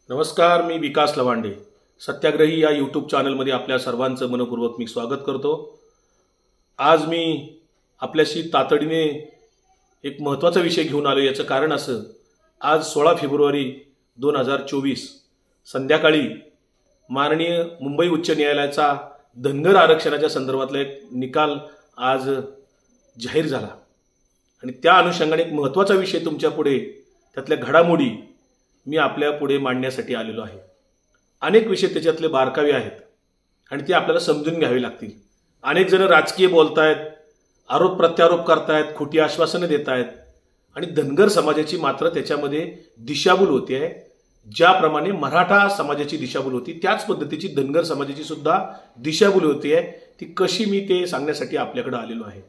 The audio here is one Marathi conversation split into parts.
नमस्कार, मी विकास लवांडे. सत्याग्रही या यूट्यूब चॅनलमध्ये आपल्या सर्वांचं मनपूर्वक मी स्वागत करतो. आज मी आपल्याशी तातडीने एक महत्त्वाचा विषय घेऊन आलो. याचं कारण असं, आज 16 फेब्रुवारी 2024 संध्याकाळी माननीय मुंबई उच्च न्यायालयाचा धनगर आरक्षणाच्या संदर्भातला एक निकाल आज जाहीर झाला आणि त्या अनुषंगाने एक महत्त्वाचा विषय तुमच्या पुढे, त्यातल्या घडामोडी मी आपल्या पुढे मांडण्यासाठी आलेलो आहे. अनेक विषय त्याच्यातले बारकावे आहेत आणि ते आपल्याला समजून घ्यावे लागतील. अनेक जण राजकीय बोलतायत, आरोप प्रत्यारोप करतायत, खोटी आश्वासनं देत आहेत आणि धनगर समाजाची मात्र त्याच्यामध्ये दिशाभूल होते आहे. ज्याप्रमाणे मराठा समाजाची दिशाभूल होती त्याच पद्धतीची धनगर समाजाची सुद्धा दिशाभूल होती आहे. ती कशी, मी ते सांगण्यासाठी आपल्याकडे आलेलो आहे.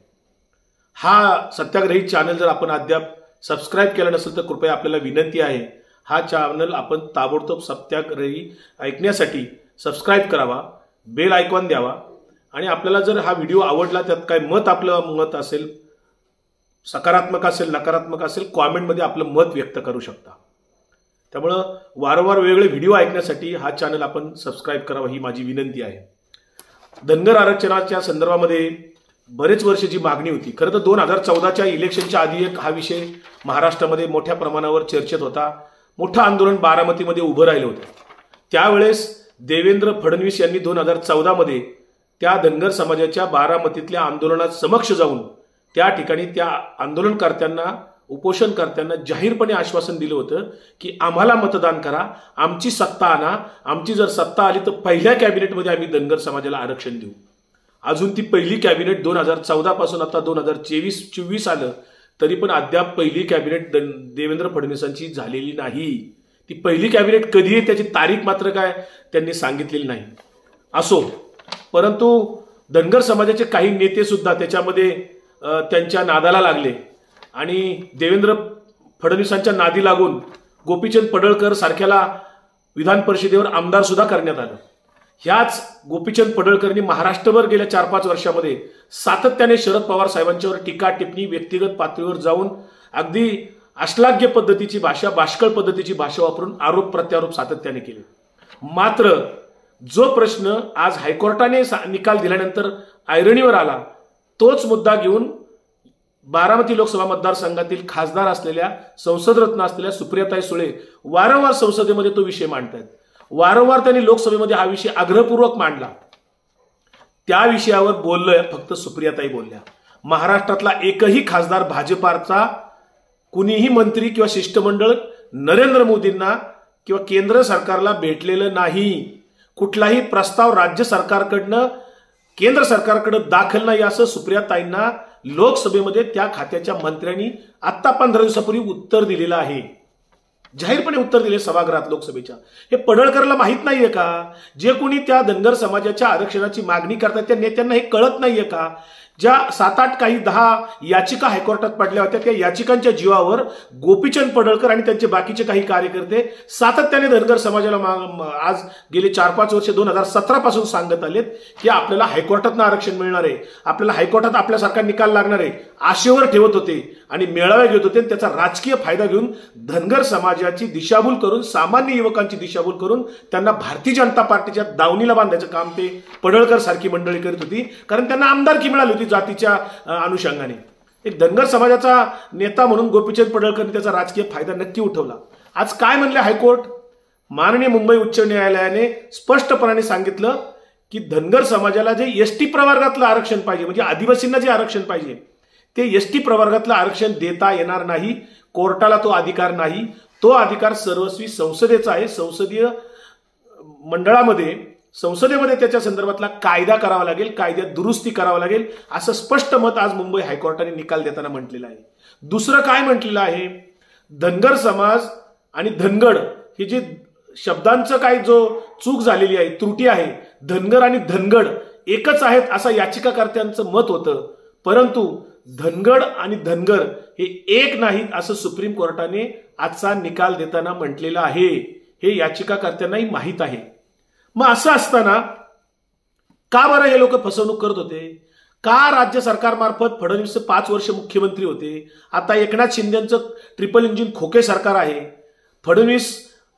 हा सत्याग्रही चॅनल जर आपण अद्याप सबस्क्राईब केला नसेल तर कृपया आपल्याला विनंती आहे, हा चॅनल आपण ताबडतोब सत्याग्रही ऐकण्यासाठी सबस्क्राईब करावा, बेल आयकॉन द्यावा आणि आपल्याला जर हा व्हिडिओ आवडला, त्यात काय आपलं मत असेल, सकारात्मक असेल, नकारात्मक असेल, कॉमेंटमध्ये आपलं मत व्यक्त करू शकता. त्यामुळं वारंवार वेगवेगळे व्हिडिओ ऐकण्यासाठी हा चॅनल आपण सबस्क्राईब करावा, ही माझी विनंती आहे. धनगर आरक्षणाच्या संदर्भामध्ये बरेच वर्ष जी मागणी होती, खरं तर 2014च्या इलेक्शनच्या आधी एक हा विषय महाराष्ट्रामध्ये मोठ्या प्रमाणावर चर्चेत होता. मोठं आंदोलन बारामतीमध्ये उभं राहिलं होतं. त्यावेळेस देवेंद्र फडणवीस यांनी 2014मध्ये त्या धनगर समाजाच्या बारामतीतल्या आंदोलनात समक्ष जाऊन त्या ठिकाणी त्या आंदोलनकर्त्यांना, उपोषणकर्त्यांना जाहीरपणे आश्वासन दिलं होतं की आम्हाला मतदान करा, आमची सत्ता आणा, आमची जर सत्ता आली तर पहिल्या कॅबिनेटमध्ये आम्ही धनगर समाजाला आरक्षण देऊ. अजून ती पहिली कॅबिनेट 2014 पासून आता 2024 आलं तरी पण अद्याप पहिली कॅबिनेट देवेंद्र फडणवीसांची झालेली नाही. ती पहिली कॅबिनेट कधी आहे त्याची तारीख मात्र काय त्यांनी सांगितलेली नाही. असो, परंतु धनगर समाजाचे काही नेते सुद्धा त्याच्यामध्ये त्यांच्या नादाला लागले आणि देवेंद्र फडणवीसांच्या नादी लागून गोपीचंद पडळकर सारख्याला विधान परिषदेवर आमदार सुद्धा करण्यात आलं. ह्याच गोपीचंद पडळकरनी महाराष्ट्रभर गेल्या 4-5 वर्षामध्ये सातत्याने शरद पवार साहेबांच्यावर टीका टिप्पणी, व्यक्तिगत पातळीवर जाऊन अगदी अश्लाघ्य पद्धतीची भाषा, बाष्कळ पद्धतीची भाषा वापरून आरोप प्रत्यारोप सातत्याने केले. मात्र जो प्रश्न आज हायकोर्टाने निकाल दिल्यानंतर ऐरणीवर आला, तोच मुद्दा घेऊन बारामती लोकसभा मतदारसंघातील खासदार असलेल्या, संसदरत्न असलेल्या सुप्रियाताई सुळे वारंवार संसदेमध्ये तो विषय मांडतायत. वारंवार त्यांनी लोकसभेमध्ये हा विषय आग्रहपूर्वक मांडला. त्या विषयावर बोललोय फक्त सुप्रियाताई बोलल्या. महाराष्ट्रातला एकही खासदार भाजपाचा, कुणीही मंत्री किंवा शिष्टमंडळ नरेंद्र मोदींना किंवा केंद्र सरकारला भेटलेलं नाही. कुठलाही प्रस्ताव राज्य सरकारकडनं केंद्र सरकारकडे दाखल नाही असं सुप्रियाताईंना लोकसभेमध्ये त्या खात्याच्या मंत्र्यांनी आता 15 दिवसापूर्वी उत्तर दिलेलं आहे. जाहीरपणे उत्तर दिले सभागृहात लोकसभेच्या. हे पडळकरला माहित नाहीये का? जे कोणी त्या धनगर समाजाच्या आरक्षणाची मागणी करतात त्या नेत्यांना हे कळत नाहीये का? ज्या 7-8 काही 10 याचिका हायकोर्टात पडल्या होत्या, त्या याचिकांच्या जीवावर गोपीचंद पडळकर आणि त्यांचे बाकीचे काही कार्यकर्ते सातत्याने धनगर समाजाला आज गेले 4-5 वर्ष 2017 पासून सांगत आलेत की आपल्याला हायकोर्टातनं आरक्षण मिळणार आहे, आपल्याला हायकोर्टात आपल्यासारखा निकाल लागणार आहे, आशेवर ठेवत होते आणि मेळावे घेत होते. त्याचा राजकीय फायदा घेऊन धनगर समाजाची दिशाभूल करून, सामान्य युवकांची दिशाभूल करून त्यांना भारतीय जनता पार्टीच्या दावणीला बांधायचं काम ते पडळकर सारखी मंडळी करत होती. कारण त्यांना आमदारकी मिळाली होती जातीच्या अनुषंगाने. एक धनगर समाजाचा नेता म्हणून गोपीचंद पडळकरने त्याचा राजकीय फायदा नक्की उठवला. आज काय म्हणले हायकोर्ट? माननीय मुंबई उच्च न्यायालयाने स्पष्टपणे सांगितलं की धनगर समाजाला जे एसटी प्रवर्गातलं आरक्षण पाहिजे, म्हणजे आदिवासींना जे आरक्षण पाहिजे ते एसटी प्रवर्गातलं आरक्षण देता येणार नाही. कोर्टाला तो अधिकार नाही. तो अधिकार सर्वस्वी संसदेचा आहे. संसदीय मंडळामध्ये, संसदेमध्ये त्याच्या संदर्भातला कायदा करावा लागेल, कायद्यात दुरुस्ती करावा लागेल, असं स्पष्ट मत आज मुंबई हायकोर्टाने निकाल देताना म्हटलेलं आहे. दुसरं काय म्हटलेलं आहे? धनगर समाज आणि धनगड हे जे शब्दांचं काय जो चूक झालेली आहे, त्रुटी आहे, धनगर आणि धनगड एकच आहेत असं याचिकाकर्त्यांचं मत होतं. परंतु धनगड आणि धनगर हे एक नाहीत असं सुप्रीम कोर्टाने आजचा निकाल देताना म्हटलेलं आहे. हे याचिकाकर्त्यांनाही माहीत आहे. मग असं असताना का बरं हे लोक फसवणूक करत होते? का राज्य सरकारमार्फत फडणवीस 5 वर्ष मुख्यमंत्री होते, आता एकनाथ शिंदेचं ट्रिपल इंजिन खोके सरकार आहे, फडणवीस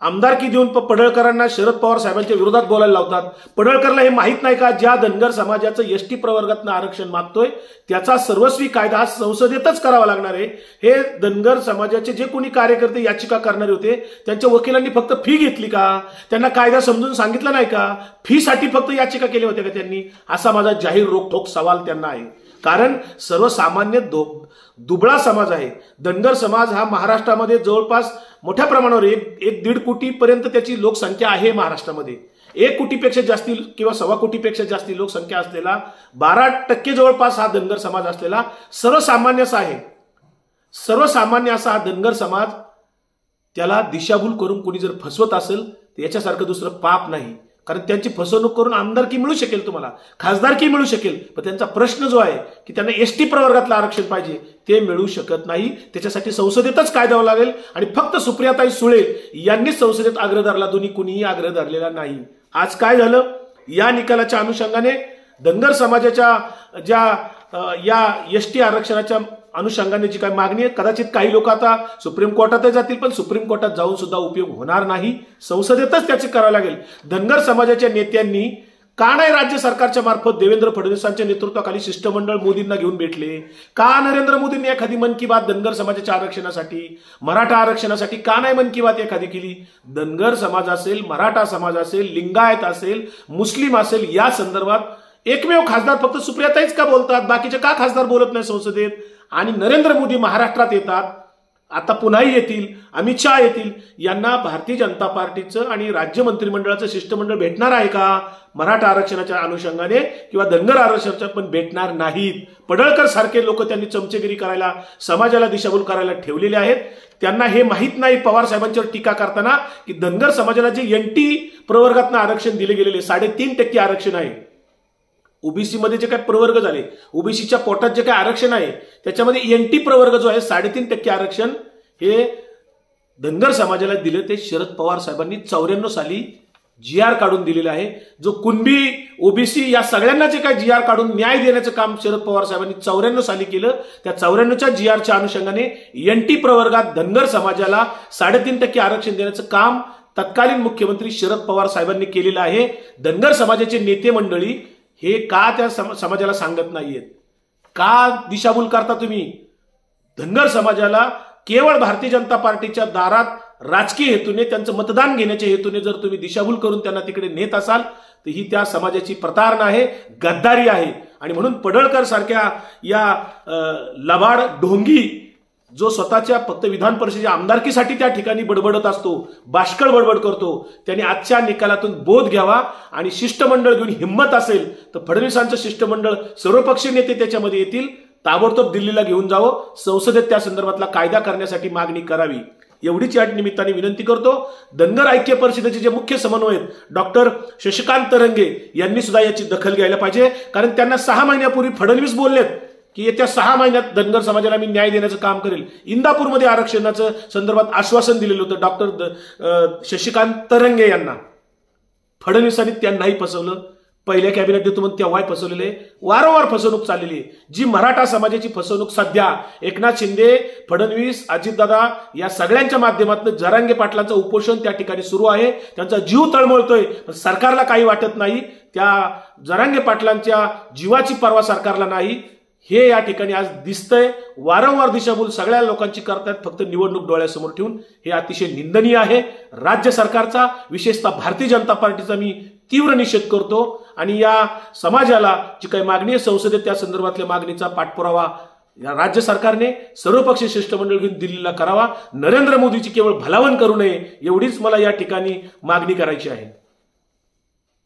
आमदारकी देऊन पडळकरांना शरद पवार साहेबांच्या विरोधात बोलायला लावतात. पडळकरला हे माहीत नाही का, ज्या धनगर समाजाचं एसटी प्रवर्गातनं आरक्षण मागतोय त्याचा सर्वस्वी कायदा हा संसदेतच करावा लागणार आहे. हे धनगर समाजाचे जे कोणी कार्यकर्ते याचिका करणारे होते त्यांच्या वकिलांनी फक्त फी घेतली का, त्यांना कायदा समजून सांगितलं नाही का, फी साठी फक्त याचिका केल्या होत्या का त्यांनी, असा माझा जाहीर रोखठोक सवाल त्यांना आहे. कारण सर्वसामान्य दुबळा समाज आहे. धनगर समाज हा महाराष्ट्रामध्ये जवळपास मोठ्या प्रमाणावर 1.5 कोटीपर्यंत त्याची लोकसंख्या आहे. महाराष्ट्रामध्ये 1 कोटीपेक्षा जास्ती किंवा 1.25 कोटीपेक्षा जास्ती लोकसंख्या असलेला 12% जवळपास हा धनगर समाज असलेला सर्वसामान्य आहे. सर्वसामान्य असा हा धनगर समाज, त्याला दिशाभूल करून कोणी जर फसवत असेल तर याच्यासारखं दुसरं पाप नाही. कारण त्यांची फसवणूक करून आमदारकी मिळू शकेल, तुम्हाला खासदारकी मिळू शकेल, पण त्यांचा प्रश्न जो आहे की त्यांना एसटी प्रवर्गातलं आरक्षण पाहिजे ते मिळू शकत नाही. त्याच्यासाठी संसदेतच कायदा लागेल आणि फक्त सुप्रियाताई सुळे यांनीच संसदेत आग्रह धरला, दोन्ही कुणीही आग्रह धरलेला नाही. आज काय झालं, या निकालाच्या अनुषंगाने धनगर समाजाच्या या एसटी आरक्षणाच्या अनुषंगाने जी काही मागणी आहे, कदाचित काही लोक आता सुप्रीम कोर्टातही जातील, पण सुप्रीम कोर्टात जाऊन सुद्धा उपयोग होणार नाही. संसदेतच त्याचे करावं लागेल. धनगर समाजाच्या नेत्यांनी का नाही राज्य सरकारच्या मार्फत देवेंद्र फडणवीसांच्या नेतृत्वाखाली शिष्टमंडळ मोदींना घेऊन भेटले? का नरेंद्र मोदींनी एखादी मन की बात धनगर समाजाच्या आरक्षणासाठी, मराठा आरक्षणासाठी का नाही मन की बात एखादी केली? धनगर समाज असेल, मराठा समाज असेल, लिंगायत असेल, मुस्लिम असेल, या संदर्भात एकमेव खासदार फक्त सुप्रियाताईच का बोलतात, बाकीचे का खासदार बोलत नाही संसदेत? आणि नरेंद्र मोदी महाराष्ट्रात येतात, आता पुन्हाही येतील, अमित शहा येतील. यांना भारतीय जनता पार्टीचं आणि राज्य मंत्रिमंडळाचं शिष्टमंडळ भेटणार आहे का मराठा आरक्षणाच्या अनुषंगाने किंवा धनगर आरक्षणाच्या? पण भेटणार नाहीत. पडळकर सारखे लोक त्यांनी चमचेगिरी करायला, समाजाला दिशाभूल करायला ठेवलेले आहेत. त्यांना हे माहीत नाही पवार साहेबांच्यावर टीका करताना की धनगर समाजाला जे एनटी प्रवर्गातनं आरक्षण दिले गेलेले 3.5% आरक्षण आहे, ओबीसी मध्ये जे काही प्रवर्ग झाले, ओबीसीच्या कोटात जे काही आरक्षण आहे त्याच्यामध्ये एनटी प्रवर्ग जो आहे 3.5% आरक्षण हे धनगर समाजाला दिले. ते शरद पवार साहेबांनी 94 साली GR काढून दिलेला आहे. जो कुणबी, ओबीसी या सगळ्यांना जे काही GR काढून न्याय देण्याचं काम शरद पवार साहेबांनी 94 साली केलं, त्या 94च्या GRच्या अनुषंगाने एनटी प्रवर्गात धनगर समाजाला 3.5% आरक्षण देण्याचं काम तत्कालीन मुख्यमंत्री शरद पवार साहेबांनी केलेलं आहे. धनगर समाजाचे नेते मंडळी हे का त्या समाजाला सांगत नाहीयेत? का दिशाभूल करता तुम्ही? धनगर समाजाला केवळ भारतीय जनता पार्टीच्या दारात राजकीय हेतूने, त्यांचं मतदान घेण्याच्या हेतूने जर तुम्ही दिशाभूल करून त्यांना तिकडे नेत असाल तर ही त्या समाजाची प्रतारणा आहे, गद्दारी आहे. आणि म्हणून पडळकर सारख्या या लबाड ढोंगी, जो स्वतःच्या फक्त विधान परिषदेच्या आमदारकीसाठी त्या ठिकाणी बडबडत असतो, बाष्कळ बडबड करतो, त्यांनी आजच्या निकालातून बोध घ्यावा आणि शिष्टमंडळ घेऊन हिंमत असेल तर फडणवीसांचं शिष्टमंडळ, सर्वपक्षीय नेते त्याच्यामध्ये येतील, ताबडतोब दिल्लीला घेऊन जावं, संसदेत त्या संदर्भातला कायदा करण्यासाठी मागणी करावी. एवढीच या निमित्ताने विनंती करतो. धनगर ऐक्य परिषदेचे जे मुख्य समन्वयक डॉक्टर शशिकांत तरंगे यांनी सुद्धा याची दखल घ्यायला पाहिजे. कारण त्यांना 6 महिन्यापूर्वी फडणवीस बोललेत की येत्या 6 महिन्यात धनगर समाजाला मी न्याय देण्याचं काम करेल. इंदापूरमध्ये आरक्षणाचं संदर्भात आश्वासन दिलेलं होतं डॉक्टर शशिकांत तरंगे यांना. फडणवीसांनी त्यांनाही फसवलं. पहिल्या कॅबिनेट देतो म्हणून तेव्हाही फसवलेले, वारंवार फसवणूक चाललेली आहे. जी मराठा समाजाची फसवणूक सध्या एकनाथ शिंदे, फडणवीस, अजितदादा या सगळ्यांच्या माध्यमातून जरांगे पाटलांचं उपोषण त्या ठिकाणी सुरू आहे. त्यांचा जीव तळमळतोय, पण सरकारला काही वाटत नाही. त्या जरांगे पाटलांच्या जीवाची पर्वा सरकारला नाही, हे या ठिकाणी आज दिसतंय. वारंवार दिशाभूल सगळ्या लोकांची करतात फक्त निवडणूक डोळ्यासमोर ठेवून. हे अतिशय निंदनीय आहे. राज्य सरकारचा, विशेषतः भारतीय जनता पार्टीचा मी तीव्र निषेध करतो आणि या समाजाला जी काही मागणी आहे संसदेत त्या संदर्भातल्या मागणीचा पाठपुरावा या राज्य सरकारने सर्वपक्षीय शिष्टमंडळ घेऊन दिल्लीला करावा. नरेंद्र मोदीची केवळ भलावण करू नये एवढीच मला या ठिकाणी मागणी करायची आहे.